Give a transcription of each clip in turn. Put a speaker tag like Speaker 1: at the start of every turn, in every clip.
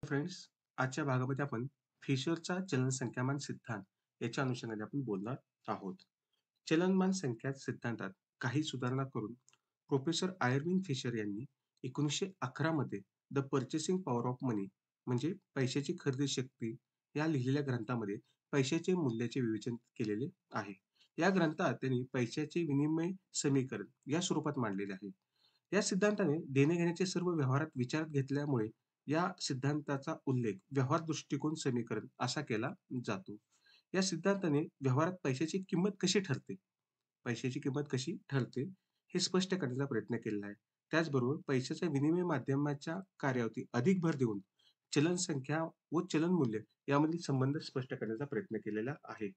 Speaker 1: Friends, आजच्या भागामध्ये आपण फिशरचा चलन संख्यामान सिद्धांत याच्या अनुषंगाने आपण बोलणार आहोत. चलनमान संख्या सिद्धांतात काही सुधारणा करून प्रोफेसर आयर्विन फिशर यांनी 1911 मध्ये द पर्चेसिंग पॉवर ऑफ मनी म्हणजे पैशाची खरेदी शक्ती या लिहिलेल्या ग्रंथामध्ये पैशाचे मूल्याचे विवेचन केलेले आहे. या ग्रंथात त्यांनी पैशाचे विनिमय समीकरण या स्वरूपात मांडलेले आहे. या सिद्धांताने देणे-घेण्याचे सर्व व्यवहारात विचारात घेतल्यामुळे या सिद्धांताचा उल्लेख व्यवहार दृष्टिकोन समीकरण असा केला जातो. या सिद्धांताने व्यवहारात पैशाची किंमत कशी ठरते, हे स्पष्ट करण्याचा प्रयत्न केलेला आहे. त्याचबरोबर पैशाच्या विनिमय माध्यमाच्या कार्यावरती अधिक भर देऊन चलन संख्या व चलन मूल्य यामधील संबंध स्पष्ट करण्याचा प्रयत्न केलेला आहे.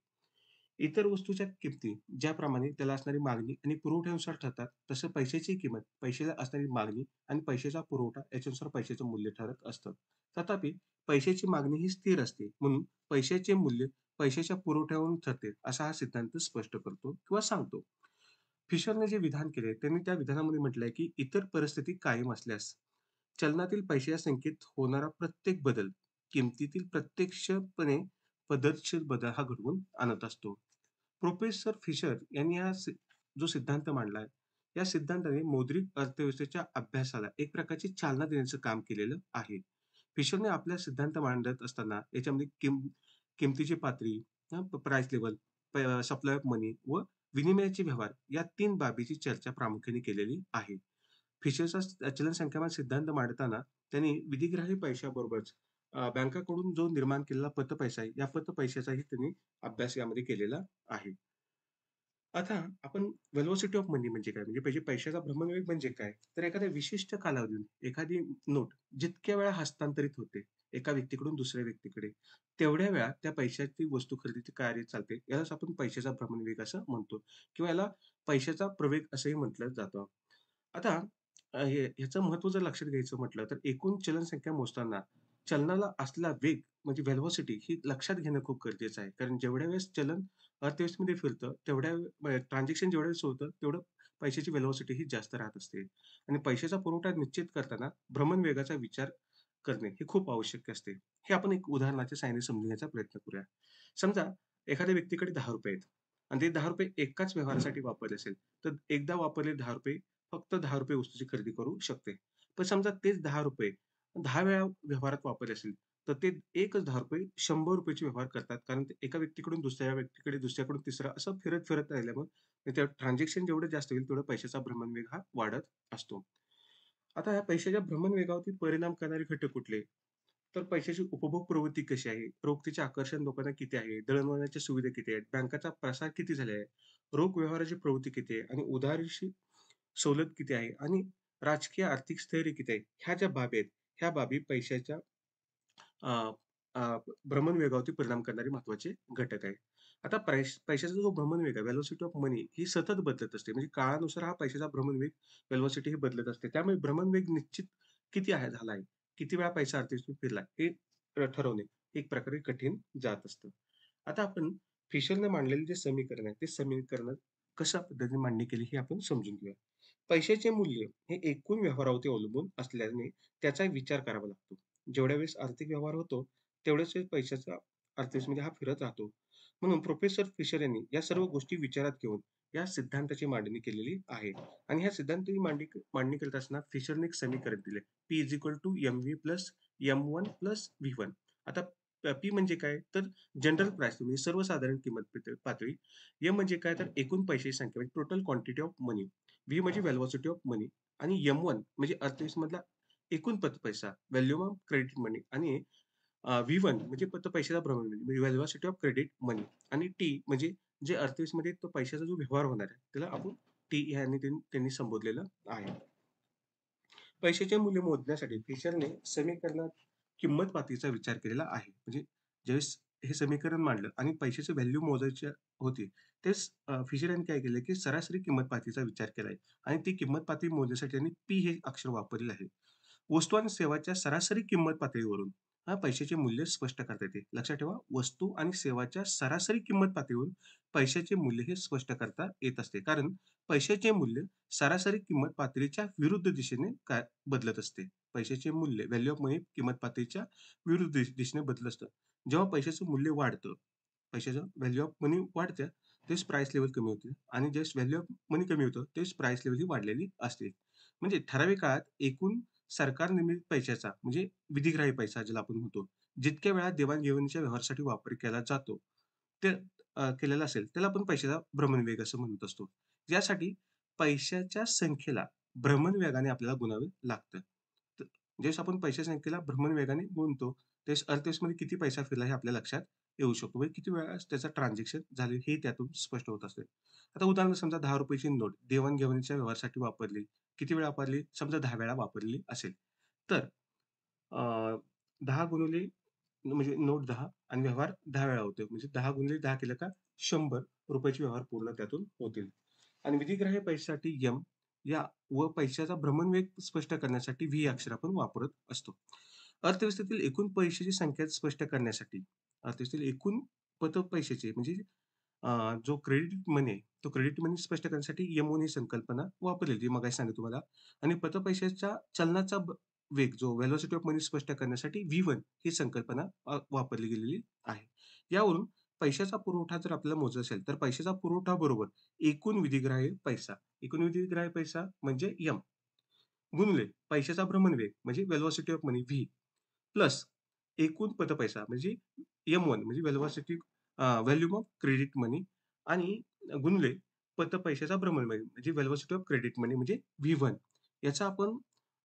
Speaker 1: इतर वस्तूच्या किमती ज्याप्रमाणे त्याला असणारी मागणी आणि पुरवठ्यानुसार ठरतात, तसं पैशाची किंमत, पैशाला असणारी मागणी आणि पैशाचा पुरवठा याच्यानुसार पैशाचं मूल्य ठरत असतं. तथापि पैशाची मागणी ही स्थिर असते, म्हणून पैशाचे मूल्य पैशाच्या पुरवठ्यावरून ठरते, असा हा सिद्धांत स्पष्ट करतो किंवा सांगतो. फिशरने जे विधान केले, त्यांनी त्या विधानामध्ये म्हटलंय, की इतर परिस्थिती कायम असल्यास चलनातील पैशाच्या संख्येत होणारा प्रत्येक बदल किमतीतील प्रत्यक्षपणे पद्धतशीर बदल हा घडवून आणत असतो. प्रोफेसर फिशर यांनी जो सिद्धांत मांडलाय, या सिद्धांताने मौद्रिक अर्थव्यवस्थेच्या अभ्यासाला एक प्रकारची चालना देण्याचं काम केलेलं आहे. फिशरने आपला सिद्धांत मांडत असताना याच्यामध्ये किमतीची पातळी, प्राइस लेव्हल, सप्लाय ऑफ मनी व विनिमयाचे व्यवहार या 3 बाबीची चर्चा प्रामुख्याने केलेली आहे. फिशरचा चलन संख्यामान सिद्धांत मांडताना त्यांनी विधिग्राही पैशाबरोबरच बँकाकडून जो निर्माण केलेला पतपैसा आहे, या पतपैशाचाही त्यांनी अभ्यास यामध्ये केलेला आहे. आता आपण व्हेलॉसिटी ऑफ मनी म्हणजे काय? म्हणजे पैशाचा भ्रमणवेग म्हणजे काय? तर एखाद्या विशिष्ट कालावधीत एखादी नोट जितक्या वेळा हस्तांतरित होते एका व्यक्तीकडून दुसऱ्या व्यक्तीकडे, तेवढ्या वेळा त्या पैशाची वस्तू खरेदीचे कार्य चालते. यालाच आपण पैशाचा भ्रमणवेग असं म्हणतो किंवा याला पैशाचा प्रवेग असंही म्हटलं जातं. आता ह्याचं महत्त्व जर लक्षात घ्यायचं म्हटलं, तर एकूण चलन संख्या मोजताना चलनाला असलेला वेग म्हणजे व्हेलॉसिटी ही लक्षात घेणं खूप गरजेचं आहे. कारण जेवढ्या वेळेस चलन अर्थव्यवस्थेमध्ये फिरतं, ट्रान्झॅक्शन जेवढ्या वेळेस होतं, तेवढं पैशाची व्हेलॉसिटी ही जास्त राहत असते. आणि पैशाचा पुरवठा निश्चित करताना भ्रमणवेगाचा विचार करणे हे खूप आवश्यक असते. हे आपण एक उदाहरणाच्या सहाय्याने समजून घ्यायचा प्रयत्न करूया. समजा एखाद्या व्यक्तीकडे ₹10 आहेत आणि ते ₹10 एकाच व्यवहारासाठी वापरले असेल, तर एकदा वापरलेले ₹10 फक्त ₹10 वस्तूची खरेदी करू शकते. पण समजा तेच ₹10 10 वेळा व्यवहारात वापरले असेल, तर ते एकच ₹10 ₹100 चे व्यवहार करतात. कारण ते एका व्यक्तीकडून दुसऱ्या व्यक्तीकडे, दुसऱ्याकडून तिसरा असं फिरत-फिरत राहिल्यामुळे त्या ट्रान्झॅक्शन जेवढं जास्त होईल, तेवढा पैशाचा भ्रमणवेग हा वाढत असतो. आता ह्या पैशाच्या भ्रमणवेगावरती परिणाम करणारे घटक कुठले? तर पैशाची उपभोग प्रवृत्ती कशी आहे? रोखतेचे आकर्षण लोकांना किती आहे? दळणवळणाच्या सुविधा किती आहेत? बँकाचा प्रसार किती झाला आहे? रोख व्यवहाराची प्रवृत्ती किती आहे? आणि उधारीची सवलत किती आहे? आणि राजकीय आर्थिक स्थैर्य किती आहे? ह्या ज्या बाबी आहेत, ह्या बाबी पैशाच्या अ, अ, भ्रमणवेगावरती परिणाम करणारे महत्त्वाचे घटक आहे. आता पैशाचा जो भ्रमणवेग आहे, व्हेलॉसिटी ऑफ मनी ही सतत बदलत असते. म्हणजे काळानुसार हा पैशाचा भ्रमणवेग, व्हेलॉसिटी ही बदलत असते. त्यामुळे भ्रमणवेग निश्चित किती आहे झाला आहे, किती वेळा पैसा अर्थव्यवस्थेत फिरला हे ठरवणे एक प्रकारे कठीण जात असतं. आता आपण फिशरने मांडलेले जे समीकरण आहे, ते समीकरण कशा पद्धतीने मांडणी केली हे आपण समजून घेऊया. पैशाचे मूल्य हे एकूण व्यवहारावरती अवलंबून असल्याने त्याचा विचार करावा लागतो. जेवढ्या वेळेस आर्थिक व्यवहार होतो, तेवढ्याच वेळेस पैशाचा अर्थव्यवस्थेमध्ये हा फिरत राहतो. म्हणून प्रोफेसर फिशर यांनी या सर्व गोष्टी विचारात घेऊन या सिद्धांताची मांडणी केलेली आहे. आणि ह्या सिद्धांताची मांडणी करत असताना फिशरने एक समीकरण दिले. P = mv+m1 + v1. आता P म्हणजे काय? तर जनरल प्राईस म्हणजे सर्वसाधारण किंमत पातळी. M म्हणजे काय? तर एकूण पैशाची संख्या म्हणजे total quantity of money. V म्हणजे व्हेलॉसिटी ऑफ मनी आणि M1 म्हणजे अर्थव्यवस्थेमधला एकूण पैसा, व्हॉल्यूम ऑफ क्रेडिट मनी आणि व्ही1 म्हणजे पैशाचा भ्रमण म्हणजे व्हेलॉसिटी ऑफ क्रेडिट मनी आणि टी म्हणजे जे अर्थव्यवस्थेमध्ये तो पैशाचा जो व्यवहार होणार आहे, त्याला आपण टी ह्याने त्यांनी संबोधलेलं आहे. पैशाचे मूल्य मोजण्यासाठी फिशरने समीकरणात किंमत पातळीचा विचार केलेला आहे. म्हणजे ज्यावेळेस हे समीकरण मांडलं आणि पैशाची व्हॅल्यू मोजायची होती, तेच फिशर यांनी काय केलं, की सरासरी किंमत पातळीचा विचार केलाय आणि ती किंमत पातळी मोजण्यासाठी त्यांनी पी हे अक्षर वापरलेलं आहे. वस्तू आणि सेवाच्या सरासरी किंमत पातळीवरून पैशाचे मूल्य स्पष्ट करता येते. लक्षात ठेवा, वस्तू आणि सेवाच्या सरासरी किंमत पातळीवरून पैशाचे मूल्य हे स्पष्ट करता येत असते. कारण पैशाचे मूल्य सरासरी किंमत पातळीच्या विरुद्ध दिशेने काय बदलत असते. पैशाचे मूल्य, व्हॅल्यू ऑफ मनी किंमत पातळीच्या विरुद्ध दिशेने बदलत असतं. जेव्हा पैशाचं मूल्य वाढतं, पैशाचं व्हॅल्यू ऑफ मनी वाढते, तेच प्राईस लेव्हल कमी होते आणि जस्ट व्हॅल्यू ऑफ मनी कमी होतं, तेच प्राईस लेव्हल ही वाढलेली असते. म्हणजे ठराविक काळात एकूण सरकार निर्मित पैशाचा म्हणजे विधिग्राही पैसा ज्याला आपण म्हणतो, जितक्या वेळा देवाण-घेवाणीच्या व्यवहारासाठी वापर केला जातो, ते केलेला असेल, त्याला आपण पैशाचा भ्रमणवेग असं म्हणत असतो. यासाठी पैशाच्या संख्येला भ्रमणवेगाने आपल्याला गुणावे लागतं. तर ज्यावेळेस आपण पैशाच्या संख्येला भ्रमणवेगाने गुणतो, त्यावेळेस अर्थव्यवस्थेमध्ये किती पैसा फिरला हे आपल्या लक्षात येऊ शकतो. म्हणजे किती वेळा त्याचं ट्रान्झॅक्शन झाले हे त्यातून स्पष्ट होत असते. आता उदाहरण समजा ₹10 ची नोट देवाण-घेवाणीच्या व्यवहारासाठी वापरली. किती वेळा वापरली? समजा 10 वेळा वापरली असेल. तर अ, 10 गुणिले म्हणजे नोट 10 आणि व्यवहार 10 वेळा होतो. म्हणजे 10 गुणिले 10 केलं का ₹100 चे व्यवहार पूर्ण त्यातून होतील. आणि विधिग्राह्य पैशासाठी एम या व पैशाचा भ्रमणवेग स्पष्ट करण्यासाठी व्ही अक्षर आपण वापरत असतो. अर्थव्यवस्थेतील एकूण पैशाची संख्या स्पष्ट करण्यासाठी अर्थव्यवस्थेतील एकूण पैशाचे म्हणजे जो क्रेडिट मनी आहे, तो क्रेडिट मनी स्पष्ट करण्यासाठी एम-1 ही संकल्पना वापरली, जी मगाशी सांगितलं तुम्हाला आणि पैशाच्या चलनाचा वेग जो व्हेलॉसिटी ऑफ मनी स्पष्ट करण्यासाठी व्ही-1 ही संकल्पना वापरली गेलेली आहे. यावरून पैशाचा पुरवठा जर आपल्याला मोजायचा असेल, तर पैशाचा पुरवठा बरोबर एकूण विधिग्राह्य पैसा. एकूण विधिग्राह्य पैसा म्हणजे एम गुणिले पैशाचा भ्रमणवेग म्हणजे velocity of money V plus एकूण पतपैसा म्हणजे एम-1 म्हणजे व्हॉल्यूम ऑफ क्रेडिट मनी आणि गुणिले पैशाचा भ्रमणवेग म्हणजे व्हेलॉसिटी ऑफ क्रेडिट मनी म्हणजे व्ही-1 याचा आपण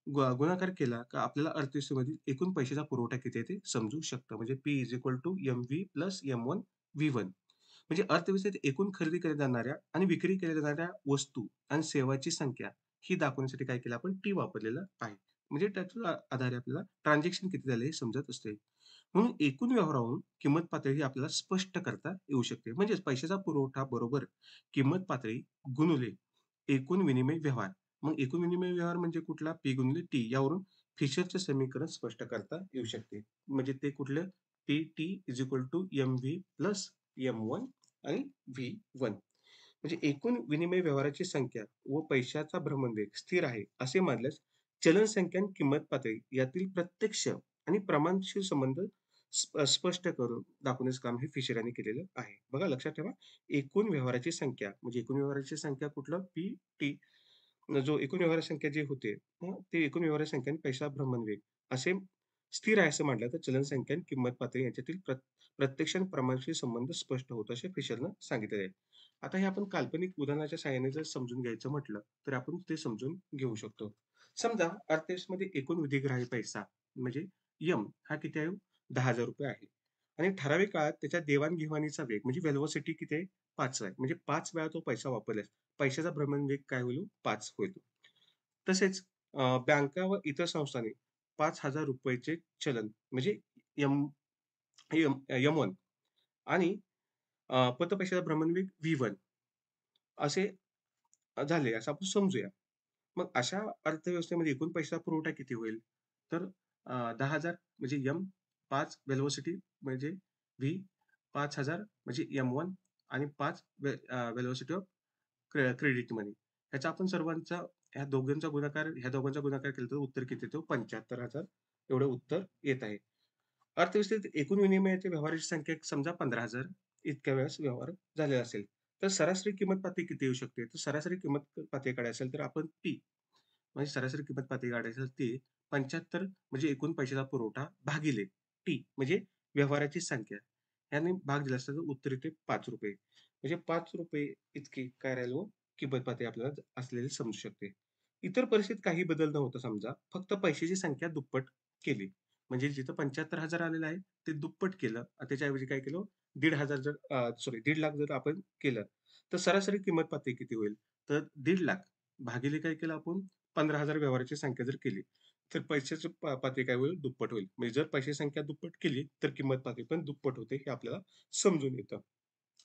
Speaker 1: गुणाकार केला का आपल्याला अर्थव्यवस्थेमधील एकूण पैशाचा पुरवठा किती आहे ते समजू शकतं. म्हणजे P is equal to M V plus M one V one म्हणजे अर्थव्यवस्थेत एकूण खरेदी केल्या जाणाऱ्या आणि विक्री केल्या जाणाऱ्या वस्तू आणि सेवाची संख्या ही दाखवण्यासाठी काय केलं आपण टी वापरलेलं आहे. म्हणजे त्याच्या आधारे आपल्याला ट्रान्झॅक्शन किती झाले हे समजत असते. म्हणून एकूण व्यवहारावरून किंमत पातळी ही आपल्याला स्पष्ट करता येऊ शकते. म्हणजेच पैशाचा पुरवठा बरोबर किंमत पातळी गुणिले एकूण विनिमय व्यवहार. मग एकूण विनिमय व्यवहार म्हणजे कुठला? पी गुणिले टी यावरून फिशरचे समीकरण स्पष्ट करता येऊ शकते. म्हणजे ते कुठलं? P-T is equal to M V plus एम-1 आणि व्ही-1 म्हणजे एकूण विनिमय व्यवहाराची संख्या व पैशाचा भ्रमणवेग स्थिर आहे असे मानल्यास चलन संख्या आणि किंमत पातळी यातील प्रत्यक्ष आणि प्रमाणशीर संबंध स्पष्ट करून दाखवण्याचं काम हे फिशर यांनी केलेलं आहे. बघा लक्षात ठेवा. एकूण व्यवहाराची संख्या म्हणजे एकूण व्यवहाराची संख्या कुठलं? पी-टी जो एकूण व्यवहार संख्या जे होते, ते एकूण व्यवहार संख्या आणि पैसा भ्रमणवेग असे स्थिर आहे असं म्हटलं तर चलन संख्या आणि किंमत पातळी यांच्यातील प्रत्यक्ष आणि प्रमाणशीर संबंध स्पष्ट होतो असे फिशरनं सांगितलेले आहे. आता हे आपण काल्पनिक उदाहरणाच्या सहाय्याने जर समजून घ्यायचं म्हटलं, तर आपण ते समजून घेऊ शकतो. समजा अर्थव्यवस्थेमध्ये एकूण विधिग्राह्य पैसा म्हणजे यम हा किती आहे? ₹10,000 आहे आणि ठराविक काळात त्याच्या देवाण वेग म्हणजे व्हेलॉसिटी किती आहे? 5 आहे. म्हणजे 5 वेळा तो पैसा वापरल्यास पैशाचा भ्रमणवेग काय होईल? 5 होईल. तसेच बँका व इतर संस्थांनी ₹5,000 चे चलन म्हणजे एम एम एम-1 आणि पतपैशाचा भ्रमणवेग व्ही-1 असे झाले असं आपण समजूया. मग अशा अर्थव्यवस्थेमध्ये एकूण पैसा पुरवठा किती होईल? तर 10,000 म्हणजे एम, 5 व्हेलॉसिटी म्हणजे व्ही, 5,000 म्हणजे एम-1 आणि 5 व्हेलॉसिटी ऑफ क्रेडिट मनी. ह्याचा आपण सर्वांचा ह्या दोघांचा गुणाकार केला तर उत्तर किती येतं? 75,000 एवढं उत्तर येत आहे. अर्थव्यवस्थेत एकूण विनिमयाच्या व्यवहाराची संख्या समजा 15,000 इतक्या वेळेस व्यवहार झालेला असेल. तर सरासरी किंमत पातळी किती येऊ शकते? तर सरासरी किंमत पातळी काढायची असेल तर आपण टी म्हणजे सरासरी किंमत पातळी काढायची असेल ती 75 म्हणजे एकूण पैशाचा पुरवठा भागिले टी म्हणजे व्यवहाराची संख्या. ह्याने भाग दिला असता तर उत्तर येते ₹5 म्हणजे ₹5 इतकी काय राहील हो किंमत पातळी आपल्याला असलेली समजू शकते. इतर परिस्थितीत काही बदल न होता समजा फक्त पैशाची संख्या दुप्पट केली. म्हणजे जिथं 75,000 आलेलं आहे, ते दुप्पट केलं. त्याच्याऐवजी काय केलं 1,500 जर सॉरी 1,50,000 जर आपण केलं, तर सरासरी किंमत पातळी किती होईल? तर 1,50,000 भागिले काय केलं आपण 15,000 व्यवहाराची संख्या जर केली, तर पैशाची पातळी काय होईल? दुप्पट होईल. म्हणजे जर पैशाची संख्या दुप्पट केली, तर किंमत पातळी पण दुप्पट होते हे आपल्याला समजून येतं.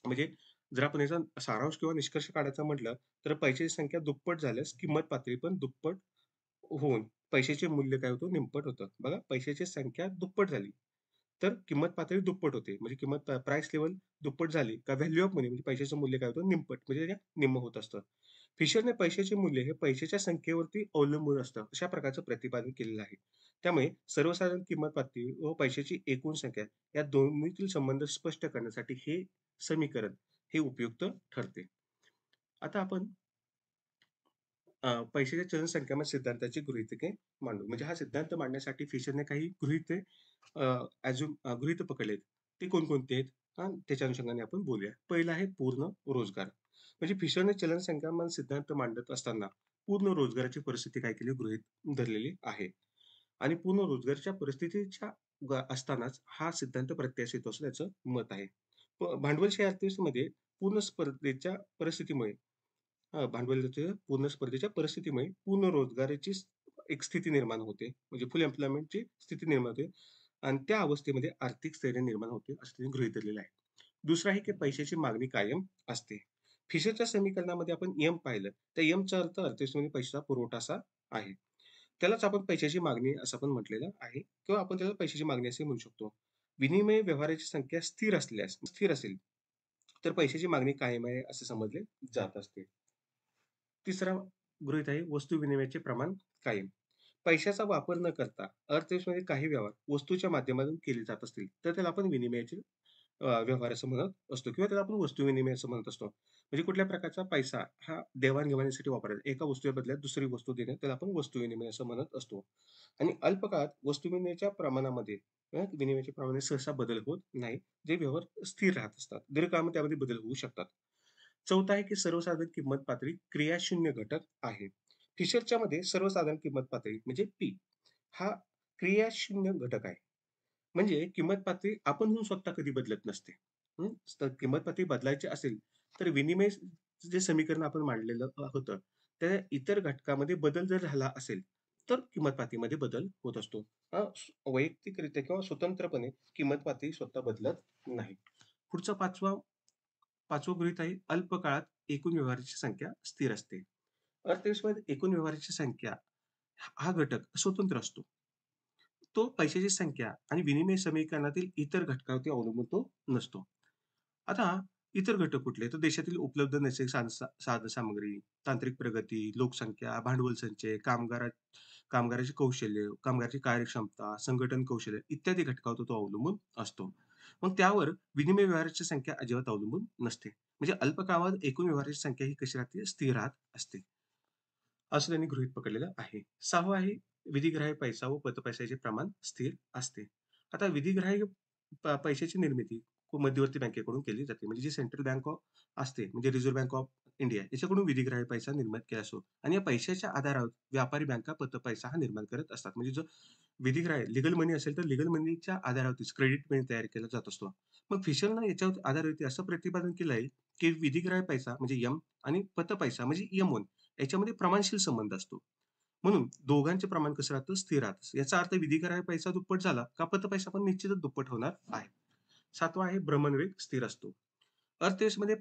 Speaker 1: म्हणजे जर आपण याचा सारांश किंवा निष्कर्ष काढायचा म्हटलं, तर पैशाची संख्या दुप्पट झाल्यास किंमत पातळी पण दुप्पट होऊन पैशाचे मूल्य काय होतं? निमपट होतं. बघा पैशाची संख्या दुप्पट झाली. तर किंमत पातळी दुप्पट होते. म्हणजे प्राइस लेव्हल दुप्पट झाली का व्हॅल्यू ऑफ मनी म्हणजे पैशाचं मूल्य काय होतं निमपट म्हणजे त्या निम्म होत असतं. फिशरने पैशाचे मूल्य हे पैशाच्या संख्येवरती अवलंबून असतं. अशा प्रकारचं प्रतिपादन केलेलं आहे. त्यामुळे सर्वसाधारण किंमत पातळी व पैशाची एकूण संख्या या दोन्हीतील संबंध स्पष्ट करण्यासाठी हे समीकरण हे उपयुक्त ठरते. आता आपण पैशाच्या चलन संख्यामान सिद्धांताची गृहीतके मांडू. म्हणजे हा सिद्धांत मांडण्यासाठी फिशरने काही गृहीत पकडलेत. ते कोणकोणते आहेत? त्याच्या अनुषंगाने आपण बोलूया. पहिलं आहे पूर्ण रोजगार. म्हणजे फिशरने चलन संख्यामान सिद्धांत मांडत असताना पूर्ण रोजगाराची परिस्थिती काय केली गृहीत धरलेली आहे. आणि पूर्ण रोजगाराच्या परिस्थितीच्या असतानाच हा सिद्धांत प्रत्याशित असं त्याचं मत आहे. भांडवलशाही अर्थव्यवस्थेमध्ये पूर्ण स्पर्धेच्या परिस्थितीमुळे भांडवलाच्या पूर्ण स्पर्धेच्या परिस्थितीमुळे पूर्ण रोजगाराची एक स्थिती निर्माण होते. म्हणजे फुल एम्प्लॉयमेंटची स्थिती निर्माण होते आणि त्या अवस्थेमध्ये आर्थिक स्थैर्य निर्माण होते, असं त्यांनी गृहीत धरलेलं आहे. दुसरं आहे की पैशाची मागणी कायम असते. फिशरच्या समीकरणामध्ये आपण एम पाहिलं, तर एमचा अर्थ अर्थव्यवस्थेमध्ये पैशाचा पुरवठा असा आहे. त्यालाच आपण पैशाची मागणी असं पण म्हटलेलं आहे किंवा आपण त्याला पैशाची मागणी असे म्हणू शकतो. विनिमय व्यवहाराची संख्या स्थिर असेल, तर पैशाची मागणी कायम आहे असे समजले जात असते. तिसरा गृहीत आहे वस्तू विनिमयाचे प्रमाण कायम. पैशाचा वापर न करता अर्थव्यवस्थेमध्ये काही व्यवहार वस्तूच्या माध्यमातून केले जात असतील, तर त्याला आपण विनिमयाचे व्यवहार असं म्हणत असतो किंवा त्याला आपण वस्तू विनिमय असं म्हणत असतो. म्हणजे कुठल्या प्रकारचा पैसा हा देवाण-घेवाणीसाठी वापरायचा. एका वस्तूच्या बदल्यात दुसरी वस्तू देणे त्याला आपण वस्तू विनिमय असं म्हणत असतो. आणि अल्पकाळात वस्तू विनिमयाच्या प्रमाणामध्ये विनिमयाच्या प्रमाणात सहसा बदल होत नाही. जे व्यवहार स्थिर राहत असतात. दीर्घकाळामध्ये त्यामध्ये बदल होऊ शकतात. चौथा आहे की सर्वसाधारण किंमत पातळी क्रियाशून्य घटक आहे. फिशरच्या मध्ये सर्वसाधारण किंमत पातळी म्हणजे पी हा क्रियाशून्य घटक आहे. म्हणजे किंमत पातळी आपणहून स्वतः कधी बदलत नसते. तर किंमत पातळी बदलायची असेल, तर विनिमय जे समीकरण आपण मांडलेलं होतं, त्या इतर घटकामध्ये बदल जर झाला असेल, तर किंमत पातळीमध्ये बदल होत असतो. वैयक्तिकरित्या किंवा स्वतंत्रपणे किंमत पातळी स्वतः बदलत नाही. पुढचा 5वं गृहीत आहे, अल्प काळात एकूण व्यवहाराची संख्या स्थिर असते. अर्थव्यवस्थेमध्ये एकूण व्यवहाराची संख्या हा घटक स्वतंत्र असतो. तो पैशाची संख्या आणि विनिमय समीकरणातील इतर घटकावरती अवलंबून तो नसतो. आता इतर घटक कुठले? तर देशातील उपलब्ध नैसर्गिक साधनसामग्री, तांत्रिक प्रगती, लोकसंख्या, भांडवल संचय, कामगाराचे कौशल्य, कामगाराची कार्यक्षमता, संघटन कौशल्य इत्यादी घटकावर तो अवलंबून असतो. मग त्यावर विनिमय व्यवहाराची संख्या अजिबात अवलंबून नसते. म्हणजे अल्प काळात एकूण व्यवहाराची संख्या ही कशी राहते? स्थिर राहत असते. असं त्यांनी गृहीत पकडलेलं आहे. 6वं आहे विधिग्राह्य पैसा व पतपैशाचे प्रमाण स्थिर असते. आता विधिग्राह्य पैशाची निर्मिती मध्यवर्ती बँकेकडून केली जाते. म्हणजे जी सेंट्रल बँक ऑफ असते, म्हणजे रिझर्व्ह बँक ऑफ इंडिया याच्याकडून विधिग्राह्य पैसा निर्माण केला असतो आणि या पैशाच्या आधारावर व्यापारी बँका पतपैसा हा निर्माण करत असतात. म्हणजे जो विधिग्राह्य लीगल मनी असेल, तर लीगल मनीच्या आधारावरतीच क्रेडिट मनी तयार केला जात असतो. मग फिशरनं याच्यावर आधारावरती असं प्रतिपादन केलं आहे, की विधिग्राह्य पैसा म्हणजे एम आणि पतपैसा म्हणजे एम1 याच्यामध्ये प्रमाणशील संबंध असतो. म्हणून दोघांचे प्रमाण कसं राहतं? स्थिर राहतं. याचा अर्थ विधिग्राह्य पैसा दुप्पट झाला का पतपैसा पण निश्चितच दुप्पट होणार आहे. 7वा आहे भ्रमणवेग स्थिर असतो. अर्थव्यवस्थेमध्ये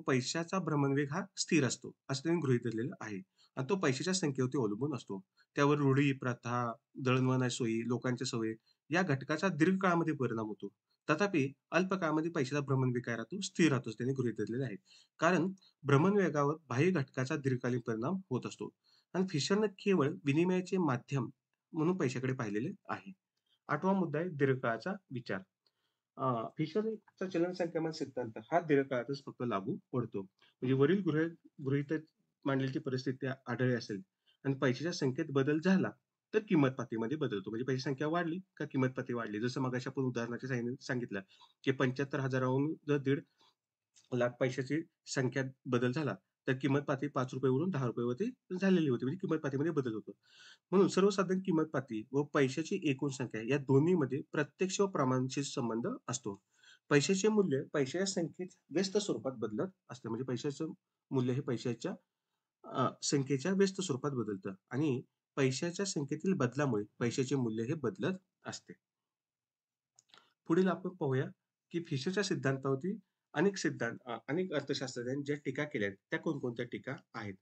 Speaker 1: पैशाचा भ्रमणवेग हा स्थिर असतो, असं त्यांनी गृहीत धरलेलं आहे. आणि तो पैशाच्या संख्येवरती अवलंबून असतो. त्यावर रूढी, प्रथा, दळणवळण सोयी, लोकांच्या सवयी या घटकाचा दीर्घकाळामध्ये परिणाम होतो. तथापि अल्प काळामध्ये पैशाचा भ्रमणवेग काय राहतो? स्थिर राहतो, असं त्यांनी गृहीत धरलेलं आहे. कारण भ्रमणवेगावर बाह्य घटकाचा दीर्घकालीन परिणाम होत असतो. आणि फिशरनं केवळ विनिमयाचे माध्यम म्हणून पैशाकडे पाहिलेले आहे. 8वा मुद्दा आहे दीर्घकाळाचा विचार. फिशरचा चलन संख्यामान सिद्धांत हा दीर्घकाळातच फक्त लागू पडतो. म्हणजे वरील गृहीतक मांडलेली परिस्थिती आढळली असेल आणि पैशाच्या संख्येत बदल झाला, तर किंमत पातळीमध्ये बदलतो. म्हणजे पैशाची संख्या वाढली का किंमत पातळी वाढली. जसं मगाशी आपण उदाहरणाच्या साहाय्याने सांगितलं, की 75,000 हून जर 1.5 लाख पैशाची संख्यात बदल झाला, तर किंमत पातळी ₹5 वरून ₹10 वरती झालेली होती. म्हणजे किंमत पातळीमध्ये बदल होतो. म्हणून सर्वसाधारण किंमत पातळी व पैशाची एकूण संख्या या दोन्हीमध्ये प्रत्यक्ष व प्रमाणशीर संबंध असतो. पैशाचे मूल्य पैशाच्या संख्येत व्यस्त स्वरूपात बदलत असते. म्हणजे पैशाचं मूल्य हे पैशाच्या संख्येच्या व्यस्त स्वरूपात बदलतं आणि पैशाच्या संख्येतील बदलामुळे पैशाचे मूल्य हे बदलत असते. पुढील आपण पाहूया, की फिशरच्या सिद्धांतावरती अनेक अर्थशास्त्रज्ञांनी ज्या टीका केल्या आहेत, त्या कोणकोणत्या टीका आहेत.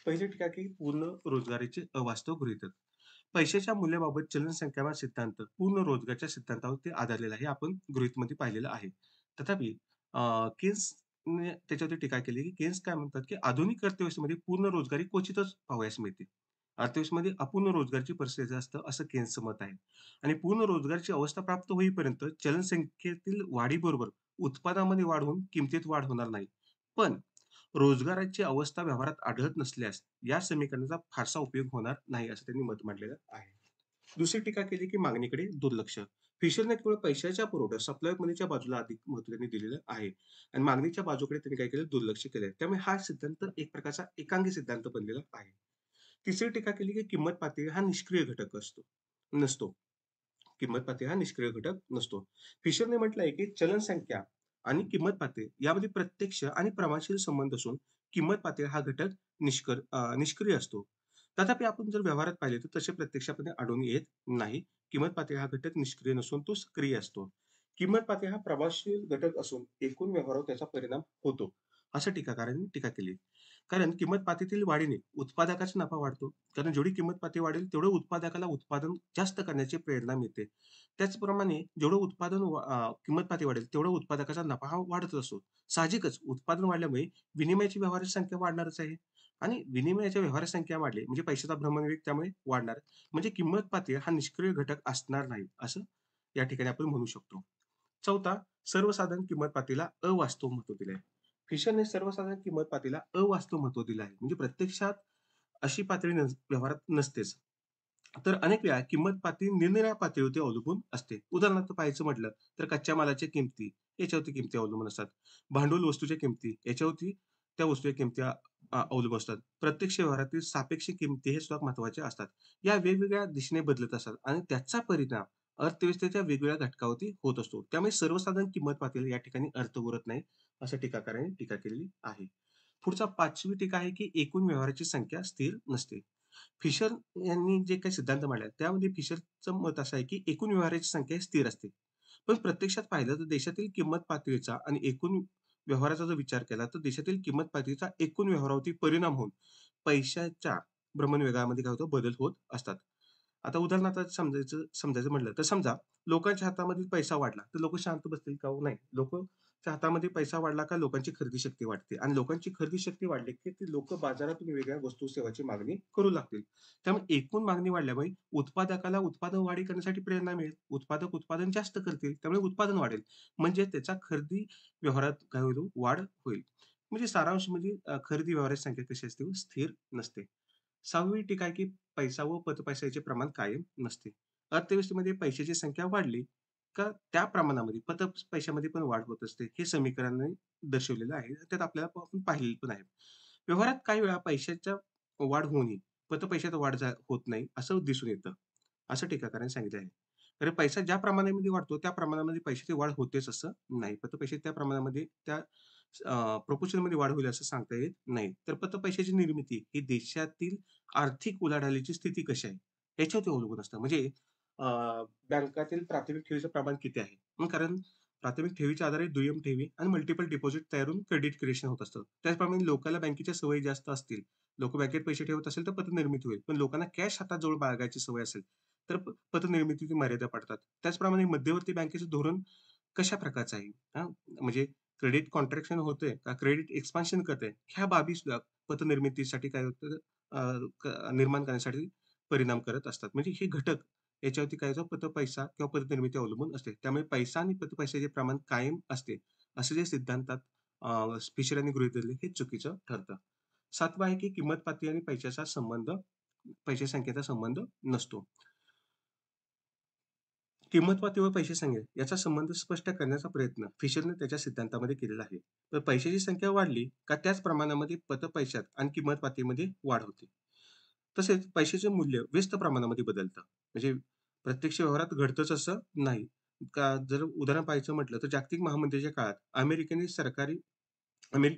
Speaker 1: पहिली टीका की पूर्ण रोजगाराचे अवास्तव गृहीतक. पैशाच्या मूल्याबाबत चलन संख्यावान सिद्धांत पूर्ण रोजगारच्या सिद्धांतावरती आधारलेला आहे. हे आपण गृहीतमध्ये पाहिलेलं आहे. तथापि केन्सने त्याच्यावरती टीका केली, की केन्स काय म्हणतात, की आधुनिक अर्थव्यवस्थेमध्ये पूर्ण रोजगारी क्वचितच पाहावयास मिळते. अर्थव्यवस्थेमध्ये अपूर्ण रोजगाराची परिस्थिती असतं, असं केन्सचं मत आहे. आणि पूर्ण रोजगाराची अवस्था प्राप्त होईपर्यंत चलन संख्येतील वाढीबरोबर उत्पादनामध्ये वाढ होऊन किमतीत वाढ होणार नाही. पण रोजगाराची अवस्था व्यवहारात आढळत नसल्यास या समीकरणाचा फारसा उपयोग होणार नाही, असं त्यांनी मत मांडलेलं आहे. दुसरी टीका केली, की मागणीकडे दुर्लक्ष. फिशरने केवळ पैशाच्या पुरवठा सप्लाय मनीच्या बाजूला अधिक महत्त्व त्यांनी दिलेलं आहे आणि मागणीच्या बाजूकडे त्यांनी काय केलं दुर्लक्ष केलंय. त्यामुळे हा सिद्धांत एक प्रकारचा एकांगी सिद्धांत बनलेला आहे. तिसरी टीका केली, की किंमत पातळी हा निष्क्रिय घटक नसतो. किंमत पातळी हा निष्क्रिय घटक नसतो. फिशरने म्हटलंय, की चलन संख्या आणि किंमत पातळी यामध्ये प्रत्यक्ष आणि प्रमाणशील संबंध असून किंमत पातळी हा घटक निष्क्रिय असतो. तथापि आपण जर व्यवहारात पाहिले तर तसे प्रत्यक्षामध्ये आढळून येत नाही. किंमत पातळी हा घटक निष्क्रिय नसून तो सक्रिय असतो. किंमत पातळी हा प्रभावशील घटक असून एकूण व्यवहारावर त्याचा परिणाम होतो, असं टीकाकारांनी टीका केली. कारण किंमत पातळीतील वाढीने उत्पादकाचा नफा वाढतो. कारण जेवढी किंमत पातळी वाढेल, तेवढं उत्पादकाला उत्पादन जास्त करण्याची प्रेरणा मिळते. त्याचप्रमाणे जेवढं किंमत पातळी वाढेल, तेवढा उत्पादकाचा नफा हा वाढतच असतो. साहजिकच उत्पादन वाढल्यामुळे विनिमयाची व्यवहाराची संख्या वाढणारच आहे आणि विनिमयाच्या व्यवहाराची संख्या वाढली, म्हणजे पैशाचा भ्रमणवेग त्यामुळे वाढणार. म्हणजे किंमत पातळी हा निष्क्रिय घटक असणार नाही, असं या ठिकाणी आपण म्हणू शकतो. चौथा, सर्वसाधारण किंमत पातळीला अवास्तव महत्त्व दिलं आहे. फिशरने सर्वसाधारण किंमत पातळीला अवास्तव महत्त्व दिलं आहे. म्हणजे प्रत्यक्षात अशी पातळी व्यवहारात नसतेच. तर अनेक वेळा किंमत पातळी निरनिराळ्या पातळीवरती अवलंबून असते. उदाहरणार्थ पाहायचं म्हटलं तर कच्च्या मालाच्या किमती याच्यावरती किमती अवलंबून असतात. भांडवल वस्तूच्या किमती याच्यावरती त्या वस्तूच्या किमती अवलंबून असतात. प्रत्यक्ष व्यवहारातील सापेक्ष किमती हे सुद्धा महत्त्वाचे असतात. या वेगवेगळ्या दिशेने बदलत असतात आणि त्याचा परिणाम अर्थव्यवस्थेच्या वेगवेगळ्या घटकावरती होत असतो. त्यामुळे सर्वसाधारण किंमत पातळीला या ठिकाणी अर्थ उरत नाही, असं टीकाकारांनी टीका केलेली आहे. पुढचा 5वी टीका आहे, की एकूण व्यवहाराची संख्या स्थिर नसते. फिशर यांनी जे काही सिद्धांत मांडला, त्यामध्ये फिशरचं मत असं आहे, की एकूण व्यवहाराची संख्या ही स्थिर असते. पण प्रत्यक्षात पाहिलं तर देशातील किंमत पातळीचा आणि एकूण व्यवहाराचा जर विचार केला, तर देशातील किंमत पातळीचा एकूण व्यवहारावरती परिणाम होऊन पैशाच्या भ्रमणवेगामध्ये काय होतं, बदल होत असतात. आता उदाहरणार्थ समजायचं म्हटलं, तर समजा लोकांच्या हातामध्ये पैसा वाढला, तर लोकं शांत बसतील का हो? नाही. लोकांच्या हातामध्ये पैसा वाढला का लोकांची खरेदी शक्ती वाढते आणि लोकांची खरेदी शक्ती वाढली, की ती लोकं बाजारातून वेगळ्या वस्तू सेवांची मागणी करू लागतील. त्यामुळे एकूण मागणी वाढल्यामुळे उत्पादकाला उत्पादन वाढी करण्यासाठी प्रेरणा मिळेल. उत्पादक उत्पादन जास्त करतील, त्यामुळे उत्पादन वाढेल. म्हणजे त्याचा खरेदी व्यवहारात काय होईल? वाढ होईल. म्हणजे सारांश म्हणजे खरेदी व्यवहाराची संख्या कशी असते? स्थिर नसते. 6वी टीका आहे, की पैसा व पतपैशाचे प्रमाण कायम नसते. अर्थव्यवस्थेमध्ये पैशाची संख्या वाढली का त्या प्रमाणामध्ये पैशामध्ये पण वाढ होत असते. हे समीकरणाने दर्शवलेलं आहे. त्यात आपल्याला आपण पाहिलेलं पण आहे. व्यवहारात काही वेळा पैशाच्या वाढ होऊनही पतपैशात वाढ होत नाही, असं दिसून येतं. असं टीकाकारांनी सांगितलं आहे. तर पैसा ज्या प्रमाणामध्ये वाढतो, त्या प्रमाणामध्ये पैशाची वाढ होतेच असं नाही. पतपैसे त्या प्रमाणामध्ये त्या प्रोपोर्शनमध्ये वाढ होईल असं सांगता येत नाही. तर पतपैशाची निर्मिती ही देशातील आर्थिक उलाढालीची स्थिती कशी आहे, याच्यावरती अवलंबून असतं. म्हणजे अ, बँकातील प्राथमिक ठेवीचं प्रमाण किती आहे? कारण प्राथमिक ठेवीच्या आधारे दुय्यम ठेवी आणि मल्टिपल डिपॉझिट तयार होऊन क्रेडिट क्रिएशन होत असतं. त्याचप्रमाणे लोकांना बँकेच्या सवयी जास्त असतील. लोकं बँकेत पैसे ठेवत असेल तर पतनिर्मिती होईल. पण लोकांना कॅश हातात जवळ बाळगायची सवय असेल, तर पतनिर्मितीची मर्यादा पडतात. त्याचप्रमाणे मध्यवर्ती बँकेचं धोरण कशा प्रकारचं आहे? हां, म्हणजे क्रेडिट कॉन्ट्रॅक्शन होतंय का क्रेडिट एक्सपान्शन करतंय? ह्या बाबी सुद्धा पतनिर्मितीसाठी काय होतं निर्माण करण्यासाठी परिणाम करत असतात. म्हणजे हे घटक याच्यावरती काय होतं पतपैसा किंवा पतनिर्मिती अवलंबून असते. त्यामुळे पैसा आणि पतपैशाचे प्रमाण कायम असते. असे जे सिद्धांतात फिशर यांनी गृहीत धरले हे चुकीचं ठरतं. 7वा आहे की किंमत पातळी आणि पैशाच्या संख्येचा संबंध नसतो. किंमत पातळी व पैसे संख्या याचा संबंध स्पष्ट करण्याचा प्रयत्न फिशरने त्याच्या सिद्धांतामध्ये केलेला आहे. तर पैशाची संख्या वाढली का त्याच प्रमाणामध्ये पतपैशात आणि किंमत पातळीमध्ये वाढ होते. तसेच पैशाचे मूल्य व्यस्त प्रमाणामध्ये बदलतं. म्हणजे प्रत्यक्ष व्यवहारात घडतंच असं नाही. का जर उदाहरण पाहायचं म्हटलं तर जागतिक महामंदीच्या काळात अमेरिकन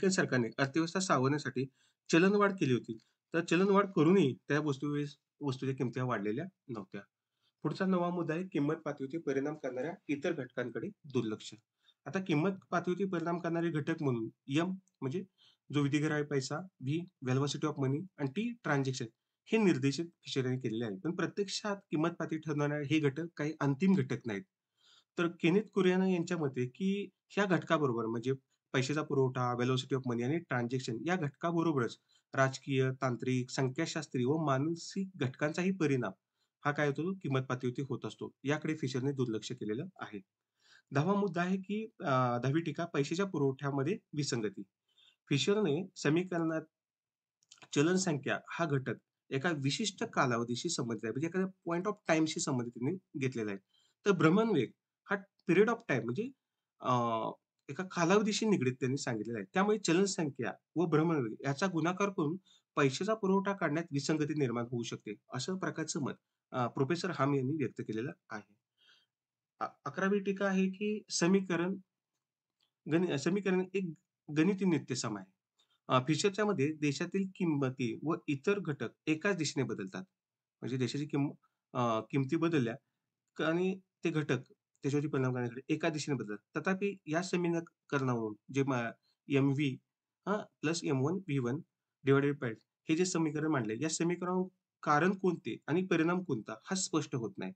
Speaker 1: सरकारने अर्थव्यवस्था सावरण्यासाठी चलनवाढ केली होती. तर चलनवाढ करूनही त्या वस्तूच्या किमती वाढलेल्या नव्हत्या. पुढचा 9वा मुद्दा आहे किंमत पातळीवरती परिणाम करणाऱ्या इतर घटकांकडे दुर्लक्ष. आता किंमत पातळीवरती परिणाम करणारे घटक म्हणून एम म्हणजे जो विधिग्राह्य पैसा, व्ही व्हेलॉसिटी ऑफ मनी आणि टी ट्रान्झॅक्शन हे निर्देशित फिशरने केलेले आहे. पण प्रत्यक्षात किंमत पातळी ठरवणारे हे घटक काही अंतिम घटक नाहीत. तर केनेथ कुरियाना यांच्या मते, की ह्या घटकाबरोबर म्हणजे पैशाचा पुरवठा, व्हेलॉसिटी ऑफ मनी आणि ट्रान्झॅक्शन या घटकाबरोबरच राजकीय, तांत्रिक, संख्याशास्त्रीय व मानसिक घटकांचाही परिणाम हा काय होतो, किंमत पातळीवरती होत असतो. याकडे फिशरने दुर्लक्ष केलेलं आहे. 10वा मुद्दा आहे, की 10वी टीका पैशाच्या पुरवठ्यामध्ये विसंगती. फिशरने समीकरणात चलन संख्या हा घटक एका विशिष्ट कालावधीशी संबंधित आहे. म्हणजे एखाद्या पॉइंट ऑफ टाईमशी संबंधित त्यांनी घेतलेला आहे. तर भ्रमणवेग हा पिरियड ऑफ टाईम म्हणजे अ, एका कालावधीशी निगडीत त्यांनी सांगितलेला आहे. त्यामुळे चलन संख्या व भ्रमणवेग याचा गुणाकार करून पैशाचा पुरवठा काढण्यात विसंगती निर्माण होऊ शकते. असं प्रकारचं मत प्रोफेसर हाम यांनी व्यक्त केलेलं आहे. 11वी टीका आहे, की समीकरण एक गणिती नित्यसम आहे. फिशरच्या मध्ये देशातील किंमती व इतर घटक एकाच दिशेने बदलतात. म्हणजे देशाची किमती बदलल्या आणि ते घटक त्याच्यावरती परिणाम करण्यासाठी एका दिशेने बदलतात. तथापि या समीकरणावरून जे M-V plus M one व्ही-1 divided by हे जे समीकरण मांडले, या समीकरणावर कारण कोणते आणि परिणाम कोणता हा स्पष्ट होत नाही.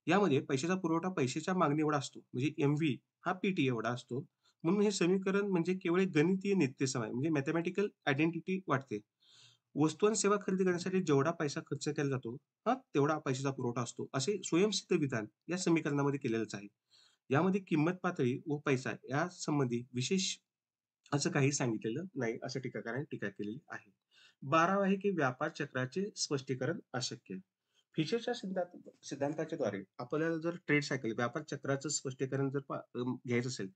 Speaker 1: यामध्ये पैशाचा पुरवठा पैशाच्या मागणी एवढा असतो. म्हणजे एम-व्ही हा पी-टी एवढा असतो. म्हणून हे समीकरण म्हणजे केवळ एक गणितीय नित्यसम आहे. म्हणजे मॅथेमॅटिकल आयडेंटिटी वाटते. वस्तू आणि सेवा खरेदी करण्यासाठी जेवढा पैसा खर्च केला जातो, तेवढा पैशाचा पुरवठा असतो. असे स्वयंसिद्ध विधान या समीकरणामध्ये केलेलंच आहे. यामध्ये किंमत पातळी व पैसा यासंबंधी विशेष असं काही सांगितलेलं नाही, असं टीकाकारांनी टीका केलेली आहे. 12वा आहे, की व्यापार चक्राचे स्पष्टीकरण अशक्य. फिशरच्या सिद्धांताच्या द्वारे आपल्याला जर ट्रेड सायकल व्यापार चक्राचं स्पष्टीकरण जर घ्यायचं असेल,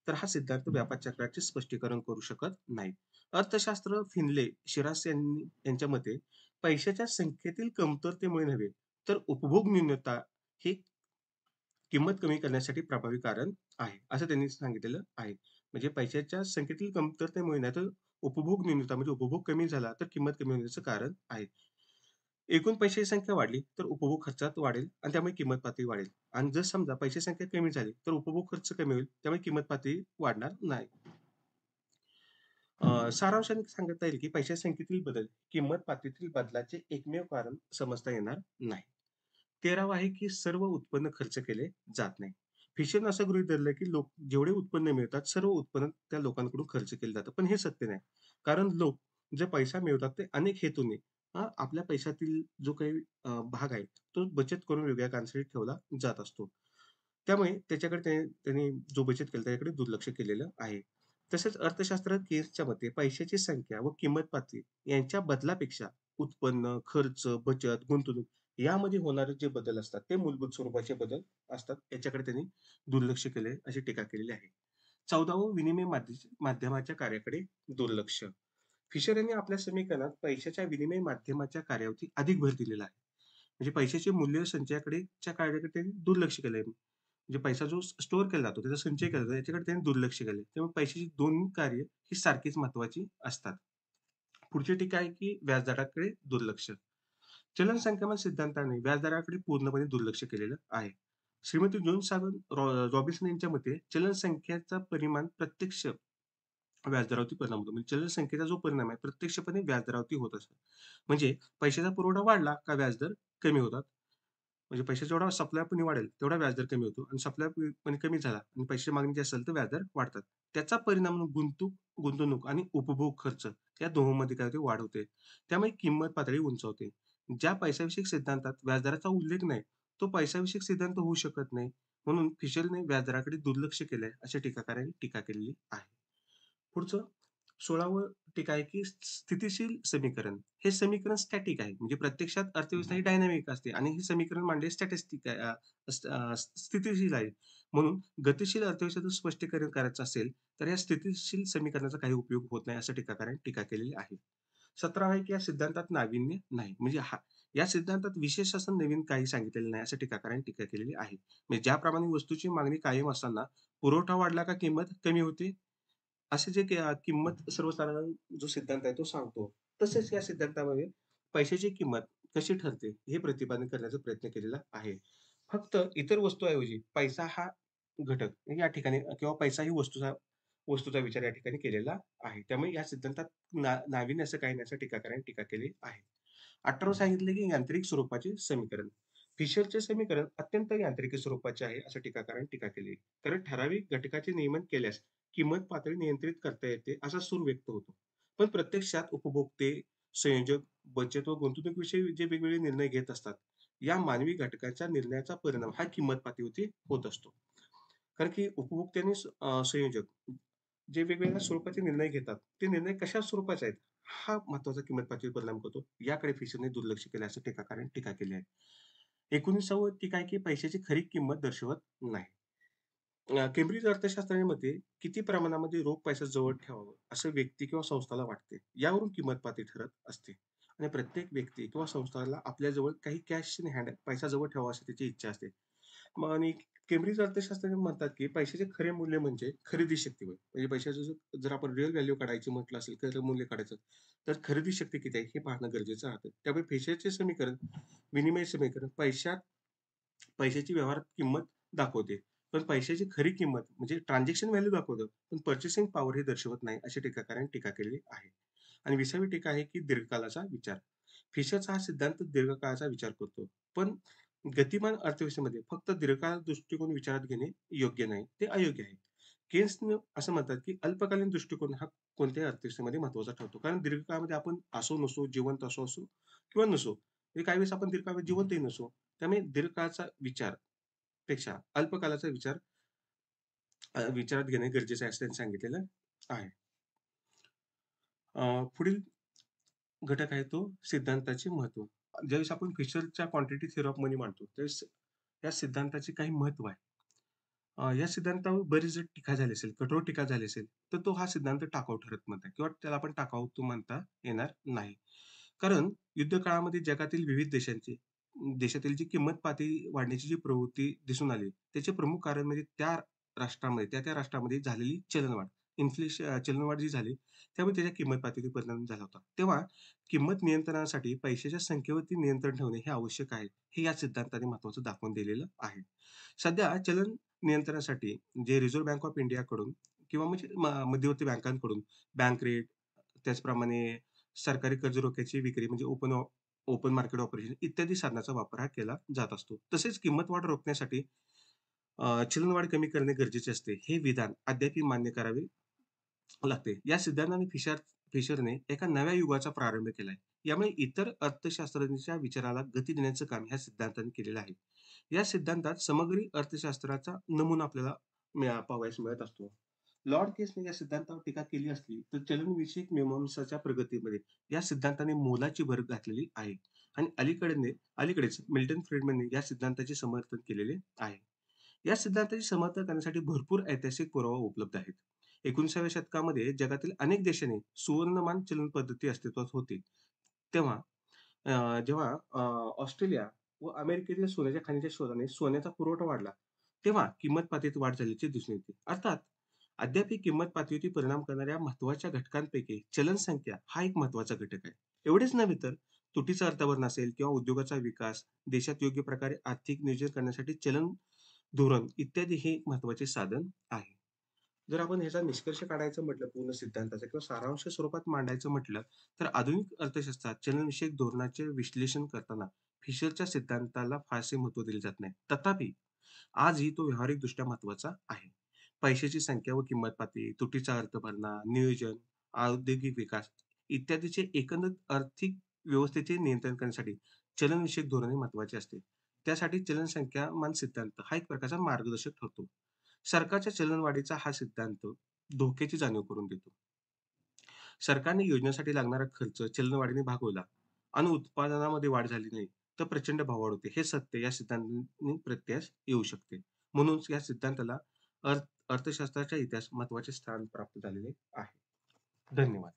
Speaker 1: तर हा सिद्धांत व्यापार चक्राचे स्पष्टीकरण करू शकत नाही. अर्थशास्त्र फिनले, शिरास यांच्या मते पैशाच्या संख्येतील कमतरतेमुळे नव्हे, तर उपभोग न्यूनता हे किंमत कमी करण्यासाठी प्रभावी कारण आहे, असं त्यांनी सांगितलेलं आहे. म्हणजे पैशाच्या संख्येतील कमतरतेमुळे नाही, तर उपभोग न्यूनता म्हणजे उपभोग कमी झाला, तर किंमत कमी होण्याचं कारण आहे. एकूण पैशाची संख्या वाढली, तर उपभोग खर्चात वाढेल आणि त्यामुळे किंमत पातळी वाढेल. आणि जर समजा पैशाची संख्या कमी झाली, तर उपभोग खर्च कमी होईल, त्यामुळे किंमत पातळी वाढणार नाही. सारांशाने सांगता येईल, की पैशाच्या संख्येतील बदल किंमत पातळीतील बदलाचे एकमेव कारण समजता येणार नाही. 13वा आहे, की सर्व उत्पन्न खर्च केले जात नाही. फिशरनं असं गृहीत धरलं, की जेवढे उत्पन्न मिळतात, सर्व उत्पन्न त्या लोकांकडून खर्च केलं जातं. पण हे सत्य नाही. कारण लोक जे पैसा मिळवतात, ते अनेक हेतूने आपल्या पैशातील जो काही भाग आहे, तो बचत करून वेगळ्या कारणासाठी ठेवला जात असतो. त्यामुळे त्याच्याकडे त्यांनी जो बचत केला त्याच्याकडे दुर्लक्ष केलेलं आहे. तसेच अर्थशास्त्र केसच्या मते पैशाची संख्या व किंमत पातळी यांच्या बदलापेक्षा उत्पन्न, खर्च, बचत, गुंतवणूक यामध्ये होणारे जे बदल असतात, ते मूलभूत स्वरूपाचे बदल असतात. याच्याकडे त्यांनी दुर्लक्ष केले, अशी टीका केलेली आहे. 14वं विनिमय माध्यमाच्या कार्याकडे दुर्लक्ष. फिशर यांनी आपल्या समीकरणात पैशाच्या विनिमय माध्यमाच्या कार्यावरती अधिक भर दिलेला आहे. म्हणजे पैशाचे मूल्य संचयाकडे कार्याकडे त्यांनी दुर्लक्ष केलंय. म्हणजे पैसा जो स्टोअर केला जातो, त्याचा संचय केला जातो, याच्याकडे त्यांनी दुर्लक्ष केलंय. त्यामुळे पैशाची दोन्ही कार्य ही सारखीच महत्त्वाची असतात. पुढची टीका आहे, की व्याजदराकडे दुर्लक्ष. चलन संक्रमण सिद्धांताने व्याजदराकडे पूर्णपणे दुर्लक्ष केलेलं आहे. श्रीमती जोन सागन रॉबिन्सन यांच्या मते चलन संख्याचा परिमाण प्रत्यक्ष व्याजदरावरती परिणाम होतो. म्हणजे चलन संख्येचा जो परिणाम आहे, प्रत्यक्षपणे व्याजदरावरती होत असतो. म्हणजे पैशाचा पुरवठा वाढला का व्याजदर कमी होतात. म्हणजे पैशाचा जेवढा सप्लाय पणी वाढेल, तेवढा व्याजदर कमी होतो आणि सप्लाय पणी कमी झाला आणि पैशाची मागणी जास्त असेल, तर व्याजदर वाढतात. त्याचा परिणाम म्हणून गुंतवणूक आणि उपभोग खर्च या दोहोंमध्ये काय होते, वाढ होते. त्यामुळे किंमत पातळी उंचावते. ज्या पैशाविषयक सिद्धांतात व्याजदराचा उल्लेख नाही, तो पैशाविषयक सिद्धांत होऊ शकत नाही. म्हणून फिशरने व्याजदराकडे दुर्लक्ष केलंय, अशा टीकाकारांनी टीका केलेली आहे. पुढचं 16वं टीका आहे, की स्थितीशील समीकरण. हे समीकरण स्टॅटिक आहे. म्हणजे प्रत्यक्षात अर्थव्यवस्था ही डायनॅमिक असते आणि हे समीकरण मांडले स्टॅटिस्टिक आहे स्थितीशील आहे. म्हणून गतिशील अर्थव्यवस्थेचं स्पष्टीकरण करायचं असेल, तर या स्थितीशील समीकरणाचा काही उपयोग होत नाही, असं टीकाकारांनी टीका केलेली आहे. 17वा आहे, की या सिद्धांतात नाविन्य नाही. म्हणजे या सिद्धांतात विशेष असं नवीन काही सांगितलेलं नाही, असं टीकाकारांनी टीका केलेली आहे. म्हणजे ज्याप्रमाणे वस्तूची मागणी कायम असताना पुरवठा वाढला का किंमत कमी होते, असे जे किंमत सर्वसाधारण जो सिद्धांत आहे तो सांगतो. तसेच या सिद्धांतामध्ये पैशाची किंमत कशी ठरते हे प्रतिपादन करण्याचा प्रयत्न केलेला आहे. फक्त इतर वस्तूऐवजी पैसा हा घटक या ठिकाणी किंवा पैसा ही वस्तूचा विचार या ठिकाणी केलेला आहे. त्यामुळे या सिद्धांतात नाविन्य असं काही नाही, असं टीकाकारांनी टीका केली आहे. 18वं सांगितलं की यांत्रिक स्वरूपाचे समीकरण. फिशरचे समीकरण अत्यंत यांत्रिकी स्वरूपाचे आहे, असं टीकाकारांनी टीका केली आहे. कारण ठराविक घटकाचे नियमन केल्यास किंमत पातळी नियंत्रित करता येते, असा सूर व्यक्त होतो. पण प्रत्यक्षात उपभोक्ते, संयोजक, बचत व गुंतवणुकीविषयी जे वेगवेगळे निर्णय घेत असतात, या मानवी घटकाच्या निर्णयाचा परिणाम हा किंमत पातळीवरती होत असतो. कारण की उपभोक्ते आणि संयोजक जे वेगवेगळ्या स्वरूपाचे निर्णय घेतात, ते निर्णय कशा स्वरूपाचे आहेत, हा महत्त्वाचा किंमत पातळीवर परिणाम करतो. याकडे फिशरने दुर्लक्ष केले असं टीकाकारांनी टीका केली आहे. 19वी टीका आहे की पैशाची खरी किंमत दर्शवत नाही. केंब्रिज अर्थशास्त्राच्या मते किती प्रमाणामध्ये रोख पैसा जवळ ठेवावं, असं व्यक्ती किंवा संस्थाला वाटते. यावरून किंमत पातळी ठरत असते. आणि प्रत्येक व्यक्ती किंवा संस्थाला आपल्याजवळ काही कॅश इन हँड पैसा जवळ ठेवावा अशी त्याची इच्छा असते. मग आणि केंब्रिज अर्थशास्त्रज्ञ म्हणतात, की पैशाचे खरे मूल्य म्हणजे खरेदी शक्ती होय. म्हणजे पैशाचं जर आपण रिअल व्हॅल्यू काढायची म्हटलं असेल, खरं मूल्य काढायचं, तर खरेदी शक्ती किती आहे हे पाहणं गरजेचं राहतं. त्यामुळे पैशाचे समीकरण, विनिमय समीकरण पैशाची व्यवहारात किंमत दाखवते. पण पैशाची खरी किंमत म्हणजे ट्रान्झॅक्शन व्हॅल्यू दाखवतं, पण पर्चेसिंग पॉवर हे दर्शवत नाही, अशी टीकाकारांनी टीका केलेली आहे. आणि 20वी टीका आहे, की दीर्घकाळाचा विचार. फिशरचा हा सिद्धांत दीर्घकाळाचा विचार करतो. पण गतिमान अर्थव्यवस्थेमध्ये फक्त दीर्घकाळ दृष्टिकोन विचारात घेणे योग्य नाही, ते अयोग्य आहे. केन्सनं असं म्हणतात, की अल्पकालीन दृष्टिकोन हा कोणत्याही अर्थव्यवस्थेमध्ये महत्त्वाचा ठरतो. कारण दीर्घकाळामध्ये आपण असो नसो, जिवंत असो किंवा नसो. म्हणजे काही वेळेस आपण दीर्घकाळ जिवंतही नसू. त्यामुळे दीर्घकाळाचा विचार पेक्षा अल्पकाळाचा विचार विचारात घेणे गरजेचं आहे, असं त्यांनी सांगितलेलं आहे. पुढील घटक आहे तो सिद्धांताचे महत्त्व. ज्यावेळेस आपण फिशरच्या क्वांटिटी थिअरी ऑफ मनी मांडतो, त्यावेळेस या सिद्धांताचे काही महत्त्व आहे. या सिद्धांतावर बरीच जर टीका झाली असेल, कठोर टीका झाली असेल, तर तो हा सिद्धांत टाकाऊ ठरत म्हणतात किंवा त्याला आपण टाकाऊ तो म्हणता येणार नाही. कारण युद्ध काळामध्ये जगातील विविध देशातील जी किंमत पातळी वाढण्याची जी प्रवृत्ती दिसून आली, त्याचे प्रमुख कारण म्हणजे त्या राष्ट्रामध्ये, त्या राष्ट्रामध्ये झालेली चलनवाढ. चलनवाढ जी झाली, त्यामुळे त्याच्या किंमत पातळीवर परिणाम झाला होता. तेव्हा किंमत नियंत्रणासाठी पैशाच्या संख्येवरती नियंत्रण ठेवणे हे आवश्यक आहे. हे या सिद्धांताने महत्त्वाचं दाखवून दिलेलं आहे. सध्या चलन नियंत्रणासाठी जे रिझर्व्ह बँक ऑफ इंडियाकडून किंवा म्हणजे मध्यवर्ती बँकांकडून बँक रेट, त्याचप्रमाणे सरकारी कर्ज रोख्याची विक्री म्हणजे ओपन मार्केट ऑपरेशन इत्यादी साधनाचा वापर हा केला जात असतो. तसेच किंमत वाढ रोखण्यासाठी चलनवाढ कमी करणे गरजेचे असते. हे विधान अद्यापही मान्य करावे लागते. या सिद्धांताने फिशरने एका नव्या युगाचा प्रारंभ केलाय. यामुळे इतर अर्थशास्त्रज्ञांच्या विचाराला गती देण्याचं काम ह्या सिद्धांताने केलेलं आहे. या सिद्धांतात समग्री अर्थशास्त्राचा नमुना आपल्याला पाहावयास मिळत असतो. लॉर्ड केसने या सिद्धांतावर टीका केली असली, तर चलनविषयक मीमांसाच्या प्रगतीमध्ये या सिद्धांताने मोलाची भर घातलेली आहे. आणि अलीकडेच मिल्टन फ्रीडमनने या सिद्धांताचे समर्थन केलेले आहे. या सिद्धांताचे समर्थन करण्यासाठी भरपूर ऐतिहासिक पुरावा उपलब्ध आहेत. 19व्या शतकामध्ये जगातील अनेक देशांनी सुवर्णमान चलन पद्धती अस्तित्वात होती. तेव्हा जेव्हा ऑस्ट्रेलिया व अमेरिकेतील सोन्याच्या खाणीच्या शोधाने सोन्याचा पुरवठा वाढला, तेव्हा किंमत पातळीत वाढ झाल्याचे दिसून येते. अर्थात अद्यापही किंमत पातळीवरती परिणाम करणाऱ्या महत्त्वाच्या घटकांपैकी चलन संख्या हा एक महत्त्वाचा घटक आहे. एवढेच नव्हे तर तुटीचं अर्थवर्ण असेल किंवा उद्योगाचा विकास, देशात योग्य प्रकारे आर्थिक नियोजन करण्यासाठी चलन धोरण इत्यादी हे एक महत्त्वाचे साधन आहे. जर आपण ह्याचा निष्कर्ष काढायचं म्हटलं पूर्ण सिद्धांताचा किंवा सारांश स्वरूपात मांडायचं म्हटलं, तर आधुनिक अर्थशास्त्रात चलनविषयक धोरणाचे विश्लेषण करताना फिशरच्या सिद्धांताला फारसे महत्त्व दिले जात नाही. तथापि, आजही तो व्यावहारिकदृष्ट्या महत्त्वाचा आहे. पैशाची संख्या व किंमत पातळी, तुटीचा अर्थभरणा, नियोजन, औद्योगिक विकास इत्यादीचे एकंदर आर्थिक व्यवस्थेचे नियंत्रण करण्यासाठी चलनविषयक धोरणे महत्त्वाचे असते. त्यासाठी चलन संख्यामान सिद्धांत हा एक प्रकारचा मार्गदर्शक ठरतो. सरकारच्या चलनवाढीचा हा सिद्धांत धोक्याची जाणीव करून देतो. सरकारने योजनेसाठी लागणारा खर्च चलनवाढीने भागवला आणि उत्पादनामध्ये वाढ झाली नाही, तर प्रचंड भाववाढ होते. हे सत्य या सिद्धांताने प्रत्ययास येऊ शकते. म्हणूनच या सिद्धांताला अर्थशास्त्राच्या इतिहास महत्त्वाचे स्थान प्राप्त झालेले आहे. धन्यवाद.